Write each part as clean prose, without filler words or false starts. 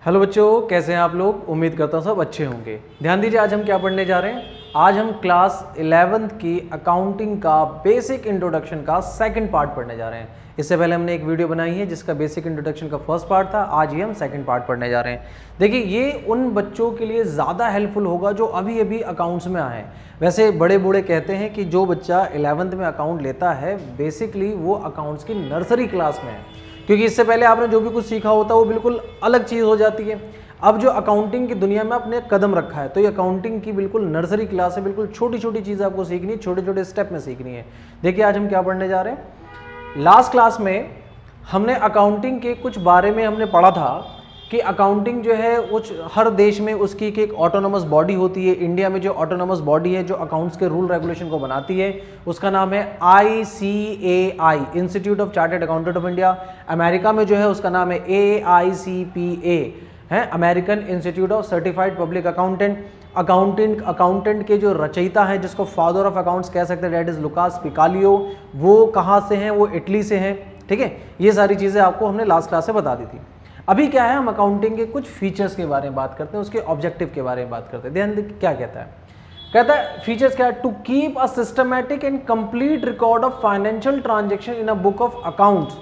Hello बच्चों, कैसे हैं आप लोग। उम्मीद करता हूँ सब अच्छे होंगे। ध्यान दीजिए, आज हम क्या पढ़ने जा रहे हैं। आज हम क्लास 11th की अकाउंटिंग का बेसिक इंट्रोडक्शन का सेकंड पार्ट पढ़ने जा रहे हैं। इससे पहले हमने एक वीडियो बनाई है जिसका बेसिक इंट्रोडक्शन का फर्स्ट पार्ट था। आज ये हम सेकंड पार्ट पढ़ने जा रहे हैं। देखिए, ये उन बच्चों के लिए ज़्यादा हेल्पफुल होगा जो अभी अभी अकाउंट्स में आए हैं। वैसे बड़े बूढ़े कहते हैं कि जो बच्चा 11th में अकाउंट लेता है बेसिकली वो अकाउंट्स की नर्सरी क्लास में है, क्योंकि इससे पहले आपने जो भी कुछ सीखा होता है वो बिल्कुल अलग चीज़ हो जाती है। अब जो अकाउंटिंग की दुनिया में आपने कदम रखा है तो ये अकाउंटिंग की बिल्कुल नर्सरी क्लास है। बिल्कुल छोटी छोटी चीज़ आपको सीखनी है, छोटे छोटे स्टेप में सीखनी है। देखिए, आज हम क्या पढ़ने जा रहे हैं। लास्ट क्लास में हमने अकाउंटिंग के कुछ बारे में हमने पढ़ा था कि अकाउंटिंग जो है हर देश में उसकी एक ऑटोनोमस बॉडी होती है। इंडिया में जो ऑटोनोमस बॉडी है जो अकाउंट्स के रूल रेगुलेशन को बनाती है उसका नाम है ICAI, institute of chartered accountant of India. America में जो है उसका नाम है AICPA, है American institute of certified public accountant. Accountant के जो रचयिता हैं जिसको फादर ऑफ अकाउंट्स कह सकते हैं, डेट इज लुकास पिकालियो, वो कहाँ से हैं? वो इटली से हैं। ठीक है, ये सारी चीज़ें आपको हमने लास्ट क्लास से बता दी थी। अभी क्या है, हम अकाउंटिंग के कुछ फीचर्स के बारे में बात करते हैं, उसके ऑब्जेक्टिव के बारे में बात करते हैं। ध्यान क्या कहता है, कहता है फीचर्स क्या है। To keep a systematic and complete record of financial transaction in a book of accounts.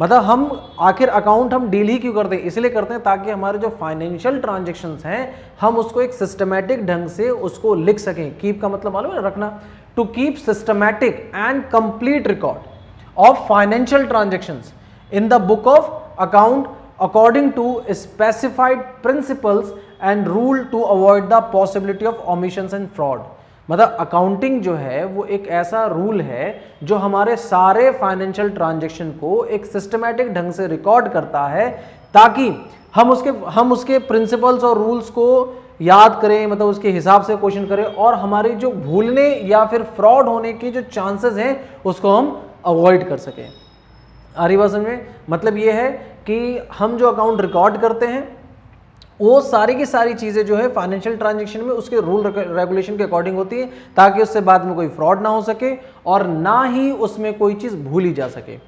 मतलब हम आखिर अकाउंट हम डील ही क्यों करते हैं? इसलिए करते हैं ताकि हमारे जो फाइनेंशियल ट्रांजैक्शंस हैं हम उसको एक सिस्टमैटिक ढंग से उसको लिख सकें। कीप का मतलब मालूम है, रखना। To keep systematic and complete record of financial transactions in the book of account according to specified principles and rule to avoid the possibility of omissions and fraud। मतलब अकाउंटिंग जो है वो एक ऐसा रूल है जो हमारे सारे फाइनेंशियल ट्रांजैक्शन को एक सिस्टमैटिक ढंग से रिकॉर्ड करता है ताकि हम उसके प्रिंसिपल्स और रूल्स को याद करें, मतलब उसके हिसाब से क्वेश्चन करें और हमारे जो भूलने या फिर फ्रॉड होने के जो चांसेस हैं उसको हम अवॉइड कर सकें। आ रही बात समझ में? मतलब ये है कि हम जो अकाउंट रिकॉर्ड करते हैं वो सारी की सारी चीज़ें जो है फाइनेंशियल ट्रांजैक्शन में उसके रूल रेगुलेशन के अकॉर्डिंग होती है ताकि उससे बाद में कोई फ्रॉड ना हो सके और ना ही उसमें कोई चीज़ भूली जा सके।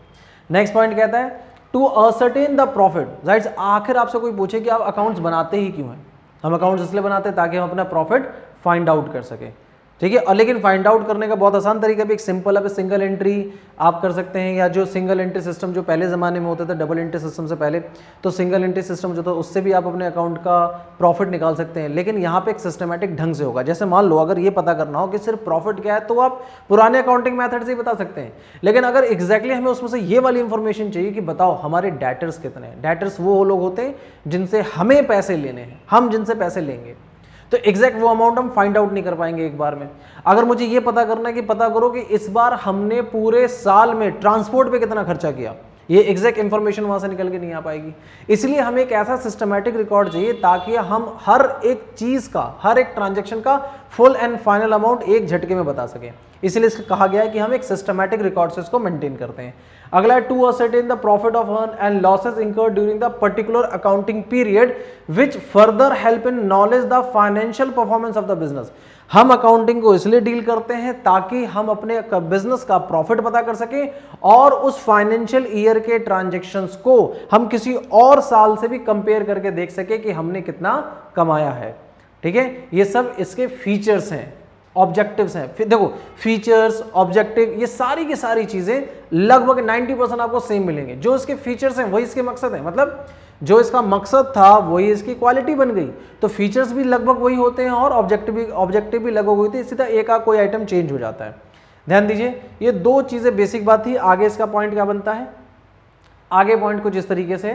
नेक्स्ट पॉइंट कहता है to ascertain the profit. Right, आखिर आपसे कोई पूछे कि आप अकाउंट्स बनाते ही क्यों हैं? हम अकाउंट्स इसलिए बनाते हैं ताकि हम अपना प्रॉफिट फाइंड आउट कर सकें। ठीक है, और लेकिन फाइंड आउट करने का बहुत आसान तरीका भी एक सिंपल है, सिंगल एंट्री आप कर सकते हैं, या जो सिंगल एंट्री सिस्टम जो पहले ज़माने में होता था डबल एंट्री सिस्टम से पहले, तो सिंगल एंट्री सिस्टम जो था उससे भी आप अपने अकाउंट का प्रॉफिट निकाल सकते हैं। लेकिन यहाँ पे एक सिस्टमेटिक ढंग से होगा। जैसे मान लो अगर ये पता करना हो कि सिर्फ प्रॉफिट क्या है तो आप पुराने अकाउंटिंग मैथड से ही बता सकते हैं। लेकिन अगर एग्जैक्टली हमें उसमें से ये वाली इंफॉर्मेशन चाहिए कि बताओ हमारे डेटर्स कितने हैं। डेटर्स वो लोग होते हैं जिनसे हमें पैसे लेने हैं, हम जिनसे पैसे लेंगे, तो एग्जैक्ट वो अमाउंट हम फाइंड आउट नहीं कर पाएंगे एक बार में। अगर मुझे ये पता करना है कि पता करो कि इस बार हमने पूरे साल में ट्रांसपोर्ट पे कितना खर्चा किया, ये एग्जैक्ट इंफॉर्मेशन वहां से निकल के नहीं आ पाएगी। इसलिए हमें एक ऐसा सिस्टमैटिक रिकॉर्ड चाहिए ताकि हम हर एक चीज का, हर एक ट्रांजैक्शन का फुल एंड फाइनल अमाउंट एक झटके में बता सकें। इसलिए इसको कहा गया है कि हम एक सिस्टमैटिक रिकॉर्ड से इसको मेंटेन करते हैं। अगला है to ascertain the profit of earn and losses incurred during the particular accounting period which further help in knowledge the financial performance of the business. हम अकाउंटिंग को इसलिए डील करते हैं ताकि हम अपने बिजनेस का प्रॉफिट पता कर सकें और उस फाइनेंशियल ईयर के ट्रांजैक्शंस को हम किसी और साल से भी कंपेयर करके देख सके कि हमने कितना कमाया है। ठीक है, ये सब इसके फीचर्स हैं, ऑब्जेक्टिव्स हैं। फिर देखो, फीचर्स, ऑब्जेक्टिव, ये सारी की सारी चीजें लगभग 90% आपको सेम मिलेंगे। जो इसके फीचर्स हैं वही इसके मकसद है, मतलब जो इसका मकसद था वही इसकी क्वालिटी बन गई। तो फीचर्स भी लगभग वही होते हैं और ऑब्जेक्टिव भी लगभग वही होते हैं। इसी तरह एक कोई आइटम चेंज हो जाता है। ध्यान दीजिए, ये दो चीजें बेसिक बात थी। आगे इसका पॉइंट क्या बनता है? आगे पॉइंट कुछ इस तरीके से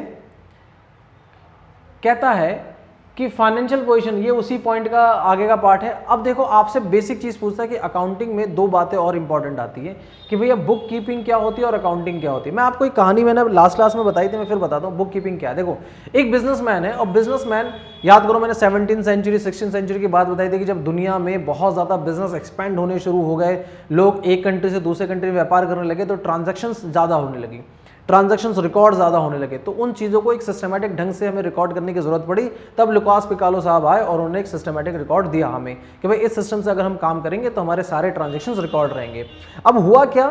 कहता है कि फाइनेंशियल पोजीशन, ये उसी पॉइंट का आगे का पार्ट है। अब देखो, आपसे बेसिक चीज पूछता है कि अकाउंटिंग में दो बातें और इंपॉर्टेंट आती है कि भैया बुक कीपिंग क्या होती है और अकाउंटिंग क्या होती है। मैं आपको एक कहानी मैंने लास्ट क्लास में बताई थी, मैं फिर बताता हूँ बुक कीपिंग क्या है। देखो, एक बिजनेसमैन है और बिजनेसमैन, याद करो मैंने 17th सेंचुरी 16th सेंचुरी की बात बताई थी कि जब दुनिया में बहुत ज्यादा बिजनेस एक्सपेंड होने शुरू हो गए, लोग एक कंट्री से दूसरे कंट्री में व्यापार करने लगे तो ट्रांजेक्शन्स ज्यादा होने लगी, ट्रांजैक्शंस रिकॉर्ड ज्यादा होने लगे। तो उन चीजों को एक सिस्टमैटिक ढंग से हमें रिकॉर्ड करने की जरूरत पड़ी। तब लुकास पिकालो साहब आए और उन्होंने एक सिस्टमैटिक रिकॉर्ड दिया हमें कि भाई इस सिस्टम से अगर हम काम करेंगे तो हमारे सारे ट्रांजैक्शंस रिकॉर्ड रहेंगे। अब हुआ क्या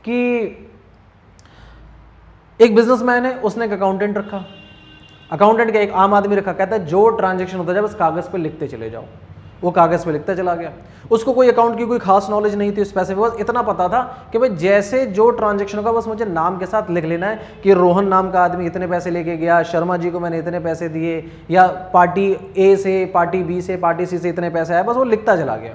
कि एक बिजनेसमैन है, उसने एक अकाउंटेंट रखा। अकाउंटेंट क्या, एक आम आदमी रखा, कहता है जो ट्रांजेक्शन होता है बस कागज पे लिखते चले जाओ, वो कागज पे लिखता चला गया। उसको कोई अकाउंट की कोई खास नॉलेज नहीं थी, उस पैसे पे बस इतना पता था कि भाई जैसे जो ट्रांजेक्शन होगा बस मुझे नाम के साथ लिख लेना है कि रोहन नाम का आदमी इतने पैसे लेके गया, शर्मा जी को मैंने इतने पैसे दिए, या पार्टी ए से पार्टी बी से पार्टी सी से इतने पैसे आए, बस वो लिखता चला गया।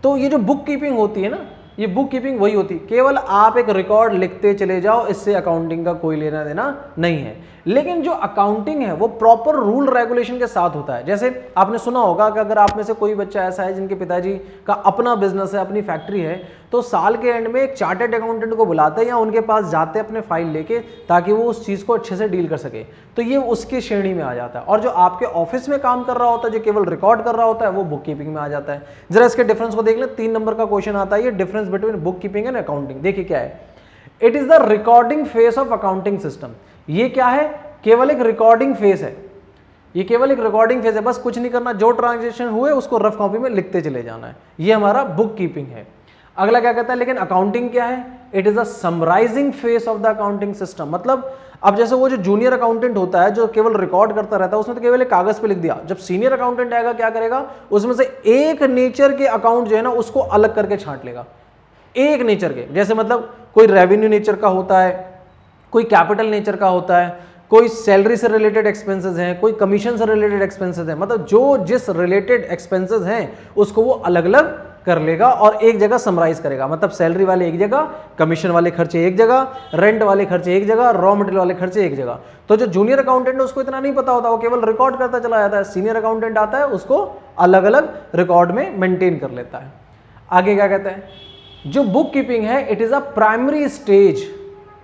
तो ये जो बुक कीपिंग होती है ना, ये बुक कीपिंग वही होती है, केवल आप एक रिकॉर्ड लिखते चले जाओ, इससे अकाउंटिंग का कोई लेना देना नहीं है। लेकिन जो अकाउंटिंग है वो प्रॉपर रूल रेगुलेशन के साथ होता है। जैसे आपने सुना होगा कि अगर आप में से कोई बच्चा ऐसा है जिनके पिताजी का अपना बिजनेस है, अपनी फैक्ट्री है, तो साल के एंड में एक चार्टर्ड अकाउंटेंट को बुलाते हैं या उनके पास जाते हैं अपने फाइल लेके, ताकि वो उस चीज़ को अच्छे से डील कर सके। तो ये उसकी श्रेणी में आ जाता है। और जो आपके ऑफिस में काम कर रहा होता है, जो केवल रिकॉर्ड कर रहा होता है, वो बुक कीपिंग में आ जाता है। जरा इसके डिफरेंस को देख लें, 3 नंबर का क्वेश्चन आता है, ये difference between book keeping and accounting. देखिए क्या है, it is the recording face of accounting system. ये क्या है, केवल एक रिकॉर्डिंग फेस है, ये केवल एक रिकॉर्डिंग फेस है, बस कुछ नहीं करना, जो ट्रांजेक्शन हुए उसको रफ कॉपी में लिखते चले जाना है, ये हमारा बुक कीपिंग है। अगला क्या कहता है, लेकिन अकाउंटिंग क्या है, it is a summarising phase of the accounting system. मतलब अब जैसे वो जो जूनियर अकाउंटेंट होता है जो केवल रिकॉर्ड करता रहता है, उसने तो केवल एक कागज पे लिख दिया। जब सीनियर अकाउंटेंट आएगा क्या करेगा, उसमें से एक नेचर के अकाउंट जो है ना उसको अलग करके छांट लेगा, एक नेचर के। जैसे मतलब कोई रेवेन्यू नेचर का होता है, कोई कैपिटल नेचर का होता है, कोई सैलरी से रिलेटेड एक्सपेंसेस हैं, कोई कमीशन से रिलेटेड एक्सपेंसेस हैं, मतलब जो जिस रिलेटेड एक्सपेंसेस हैं उसको वो अलग अलग कर लेगा और एक जगह समराइज करेगा। मतलब सैलरी वाले एक जगह, कमीशन वाले खर्चे एक जगह, रेंट वाले खर्चे एक जगह, रॉ मटेरियल वाले खर्चे एक जगह। तो जो जूनियर अकाउंटेंट है उसको इतना नहीं पता होता, वो केवल रिकॉर्ड करता चला जाता है। सीनियर अकाउंटेंट आता है, उसको अलग अलग रिकॉर्ड में मेंटेन कर लेता है। आगे क्या कहता है, जो बुक कीपिंग है it is a primary stage.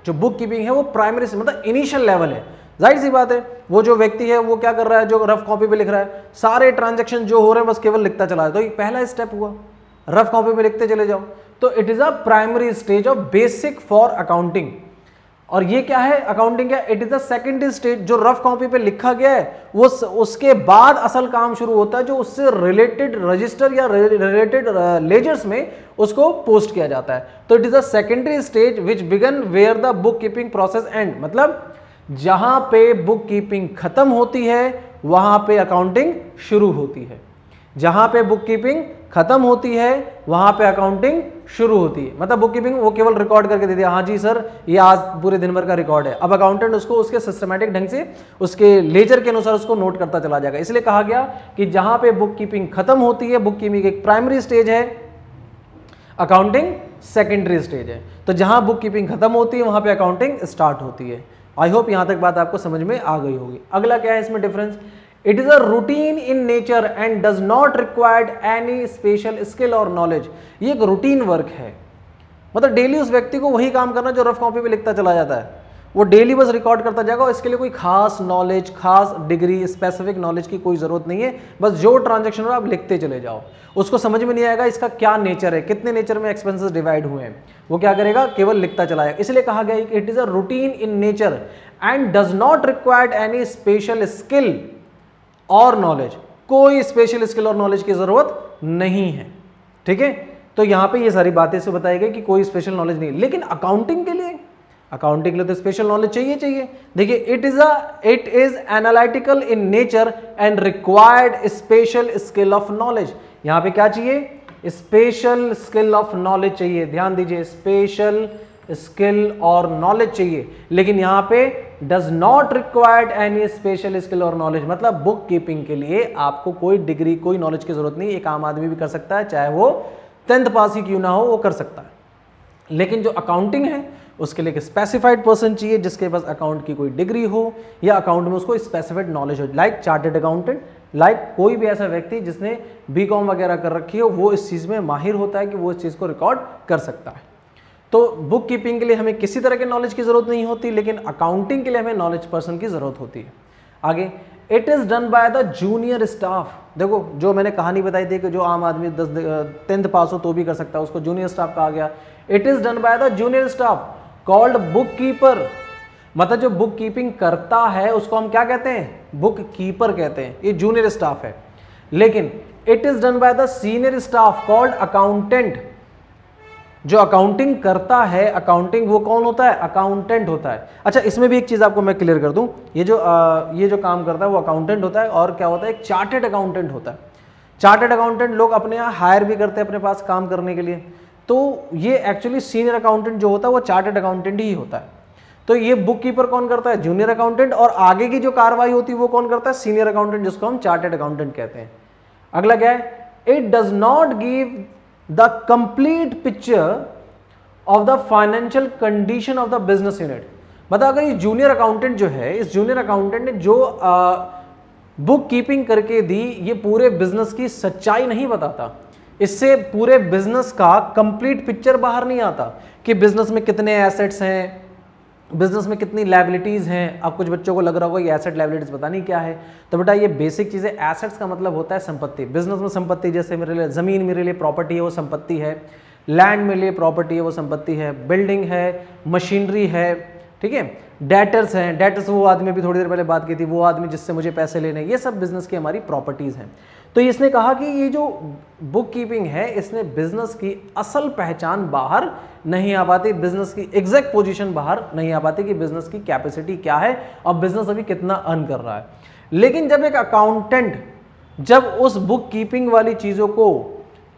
जो बुक कीपिंग है वो प्राइमरी मतलब इनिशियल लेवल है। जाहिर सी बात है, वो जो व्यक्ति है वो क्या कर रहा है, जो रफ कॉपी पे लिख रहा है, सारे ट्रांजैक्शन जो हो रहे हैं बस केवल लिखता चला है। तो ये पहला स्टेप हुआ, रफ कॉपी पे लिखते चले जाओ। तो it is a primary stage of basic for accounting. और ये क्या है, अकाउंटिंग क्या, it is the secondary stage. जो रफ कॉपी पे लिखा गया है वो उसके बाद असल काम शुरू होता है, जो उससे रिलेटेड रजिस्टर या रिलेटेड लेजर्स में उसको पोस्ट किया जाता है। तो it is a secondary stage which begin where the book keeping process end. मतलब जहां पे बुक कीपिंग खत्म होती है वहां पे अकाउंटिंग शुरू होती है। जहां पे बुक कीपिंग खत्म होती है वहां पे अकाउंटिंग शुरू होती है। मतलब बुक कीपिंग वो केवल रिकॉर्ड करके दे दिया, हाँ जी सर ये आज पूरे दिन भर का रिकॉर्ड है। अब अकाउंटेंट उसको उसके सिस्टमैटिक ढंग से उसके लेजर के अनुसार उसको नोट करता चला जाएगा। इसलिए कहा गया कि जहां पे बुक कीपिंग खत्म होती है, बुक कीपिंग एक प्राइमरी स्टेज है, अकाउंटिंग सेकेंडरी स्टेज है। तो जहां बुक कीपिंग खत्म होती है वहां पे अकाउंटिंग स्टार्ट होती है। आई होप यहां तक बात आपको समझ में आ गई होगी। अगला क्या है इसमें difference, it is a routine in nature and does not required any special skill और नॉलेज। ये एक रूटीन वर्क है, मतलब डेली उस व्यक्ति को वही काम करना जो रफ कॉपी पे लिखता चला जाता है, वो डेली बस रिकॉर्ड करता जाएगा और इसके लिए कोई खास नॉलेज, खास डिग्री, स्पेसिफिक नॉलेज की कोई जरूरत नहीं है। बस जो ट्रांजैक्शन हो आप लिखते चले जाओ। उसको समझ में नहीं आएगा इसका क्या नेचर है, कितने नेचर में एक्सपेंसेस डिवाइड हुए हैं, वो क्या करेगा, केवल लिखता चला जाएगा। इसलिए कहा गया it is a routine in nature and does not required any special skill और नॉलेज। कोई स्पेशल स्किल और नॉलेज की जरूरत नहीं है, ठीक है। तो यहां पे ये सारी बातें से बताई गई कि कोई स्पेशल नॉलेज नहीं। लेकिन अकाउंटिंग के लिए तो स्पेशल नॉलेज चाहिए। देखिए it is analytical in nature and required special skill of knowledge. यहां पे क्या चाहिए, स्पेशल स्किल ऑफ नॉलेज चाहिए। ध्यान दीजिए, स्पेशल स्किल और नॉलेज चाहिए। लेकिन यहां पे does not required any special skill और नॉलेज, मतलब बुक कीपिंग के लिए आपको कोई डिग्री, कोई नॉलेज की जरूरत नहीं। एक आम आदमी भी कर सकता है, चाहे वो 10th पास ही क्यों ना हो, वो कर सकता है। लेकिन जो अकाउंटिंग है उसके लिए एक स्पेसिफाइड पर्सन चाहिए जिसके पास अकाउंट की कोई डिग्री हो या अकाउंट में उसको स्पेसिफाइड नॉलेज हो, लाइक चार्टर्ड अकाउंटेंट, लाइक कोई भी ऐसा व्यक्ति जिसने बीकॉम वगैरह कर रखी हो, वो इस चीज में माहिर होता है कि वो इस चीज को रिकॉर्ड कर सकता है। तो बुक कीपिंग के लिए हमें किसी तरह के नॉलेज की जरूरत नहीं होती, लेकिन अकाउंटिंग के लिए हमें नॉलेज पर्सन की जरूरत होती है। आगे, it is done by the junior staff. देखो जो मैंने कहानी बताई थी कि जो आम आदमी 10th पास हो तो भी कर सकता है, उसको जूनियर स्टाफ कहा गया। It is done by the junior staff called book keeper. मतलब जो बुक कीपिंग करता है उसको हम क्या कहते हैं, बुक कीपर कहते हैं, ये जूनियर स्टाफ है। लेकिन it is done by the senior staff called accountant. जो अकाउंटिंग करता है, अकाउंटिंग वो कौन होता है? अकाउंटेंट होता है। अच्छा, इसमें भी एक चीज आपको मैं क्लियर कर दूं, ये जो काम करता है वो अकाउंटेंट होता है, और क्या होता है? एक चार्टेड अकाउंटेंट होता है। चार्टेड अकाउंटेंट लोग अपने यहाँ हायर भी करते हैं अपने पास काम करने के लिए। तो ये एक्चुअली सीनियर अकाउंटेंट जो होता है वो चार्टेड अकाउंटेंट ही होता है। तो ये बुक कीपर कौन करता है? जूनियर अकाउंटेंट, और आगे की जो कार्रवाई होती है वो कौन करता है? सीनियर अकाउंटेंट, जिसको हम चार्टेड अकाउंटेंट कहते हैं। अगला क्या है? It does not give the complete picture of the financial condition of the business unit. मतलब अगर ये जूनियर अकाउंटेंट जो है, इस जूनियर अकाउंटेंट ने जो बुक कीपिंग करके दी, ये पूरे बिजनेस की सच्चाई नहीं बताता। इससे पूरे बिजनेस का कंप्लीट पिक्चर बाहर नहीं आता कि बिजनेस में कितने एसेट्स हैं, बिजनेस में कितनी लायबिलिटीज हैं। अब कुछ बच्चों को लग रहा होगा ये एसेट लायबिलिटीज पता नहीं क्या है, तो बेटा ये बेसिक चीजें। एसेट्स का मतलब होता है संपत्ति। बिजनेस में संपत्ति, जैसे मेरे लिए जमीन मेरे लिए प्रॉपर्टी है, वो संपत्ति है। लैंड मेरे लिए प्रॉपर्टी है, वो संपत्ति है। बिल्डिंग है, मशीनरी है, ठीक है। डेटर्स हैं, डेटर्स वो आदमी भी थोड़ी देर पहले बात की थी, वो आदमी जिससे मुझे पैसे लेने, ये सब बिजनेस की हमारी प्रॉपर्टीज हैं। तो इसने कहा कि ये जो बुक कीपिंग है, इसने बिजनेस की असल पहचान बाहर नहीं आ पाती, बिजनेस की एग्जैक्ट पोजीशन बाहर नहीं आ पाती कि बिजनेस की कैपेसिटी क्या है और बिजनेस अभी कितना अर्न कर रहा है। लेकिन जब एक अकाउंटेंट जब उस बुक कीपिंग वाली चीजों को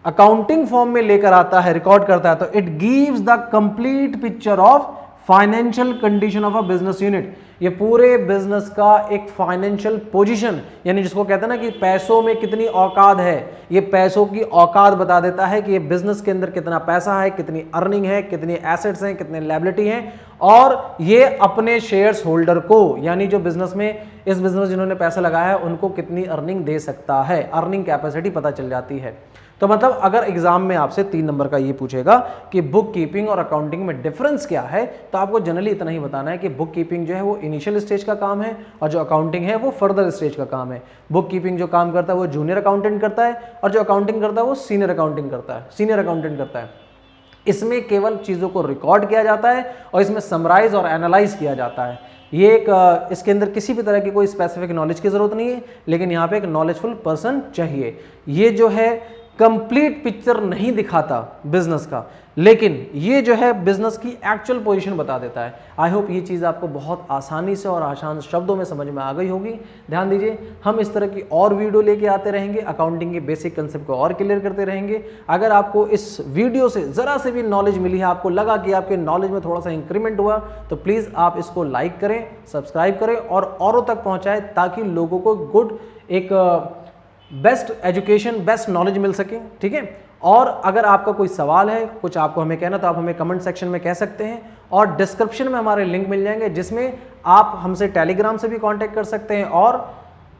अकाउंटिंग फॉर्म में लेकर आता है, रिकॉर्ड करता है, तो it gives the complete picture of financial condition of a business unit. ये पूरे बिजनेस का एक फाइनेंशियल पोजीशन, यानी जिसको कहते हैं ना कि पैसों में कितनी औकात है, ये पैसों की औकात बता देता है कि ये बिजनेस के अंदर कितना पैसा है, कितनी अर्निंग है, कितनी एसेट्स हैं, कितने लायबिलिटी हैं, और ये अपने शेयर्स होल्डर को, यानी जो बिजनेस में इस बिजनेस जिन्होंने पैसा लगाया है उनको कितनी अर्निंग दे सकता है, अर्निंग कैपेसिटी पता चल जाती है। तो मतलब अगर एग्जाम में आपसे 3 नंबर का ये पूछेगा कि बुक कीपिंग और अकाउंटिंग में डिफरेंस क्या है, तो आपको जनरली इतना ही बताना है कि बुक कीपिंग जो है वो इनिशियल स्टेज का काम है और जो अकाउंटिंग है वो फर्दर स्टेज का काम है। बुक कीपिंग जो काम करता है वो जूनियर अकाउंटेंट करता है, और जो अकाउंटिंग करता है वो सीनियर अकाउंटिंग करता है, सीनियर अकाउंटेंट करता है। इसमें केवल चीजों को रिकॉर्ड किया जाता है और इसमें समराइज और एनालाइज किया जाता है। ये एक इसके अंदर किसी भी तरह की कोई स्पेसिफिक नॉलेज की जरूरत नहीं है, लेकिन यहाँ पे एक नॉलेजफुल पर्सन चाहिए। ये जो है कंप्लीट पिक्चर नहीं दिखाता बिजनेस का, लेकिन ये जो है बिजनेस की एक्चुअल पोजीशन बता देता है। आई होप ये चीज़ आपको बहुत आसानी से और आसान शब्दों में समझ में आ गई होगी। ध्यान दीजिए, हम इस तरह की और वीडियो लेके आते रहेंगे, अकाउंटिंग के बेसिक कंसेप्ट को और क्लियर करते रहेंगे। अगर आपको इस वीडियो से ज़रा से भी नॉलेज मिली है, आपको लगा कि आपके नॉलेज में थोड़ा सा इंक्रीमेंट हुआ, तो प्लीज़ आप इसको लाइक करें, सब्सक्राइब करें और औरों तक पहुँचाएँ, ताकि लोगों को गुड एक बेस्ट एजुकेशन, बेस्ट नॉलेज मिल सके, ठीक है। और अगर आपका कोई सवाल है, कुछ आपको हमें कहना, तो आप हमें कमेंट सेक्शन में कह सकते हैं, और डिस्क्रिप्शन में हमारे लिंक मिल जाएंगे जिसमें आप हमसे टेलीग्राम से भी कांटेक्ट कर सकते हैं। और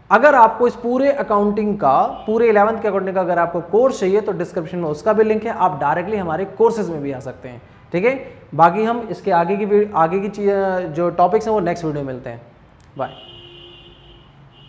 अगर आपको इस पूरे अकाउंटिंग का, पूरे 11th के अकाउंटिंग का अगर आपको कोर्स चाहिए, तो डिस्क्रिप्शन में उसका भी लिंक है, आप डायरेक्टली हमारे कोर्सेज में भी आ सकते हैं, ठीक है। बाकी हम इसके आगे की जो टॉपिक्स हैं वो नेक्स्ट वीडियो में मिलते हैं। बाय।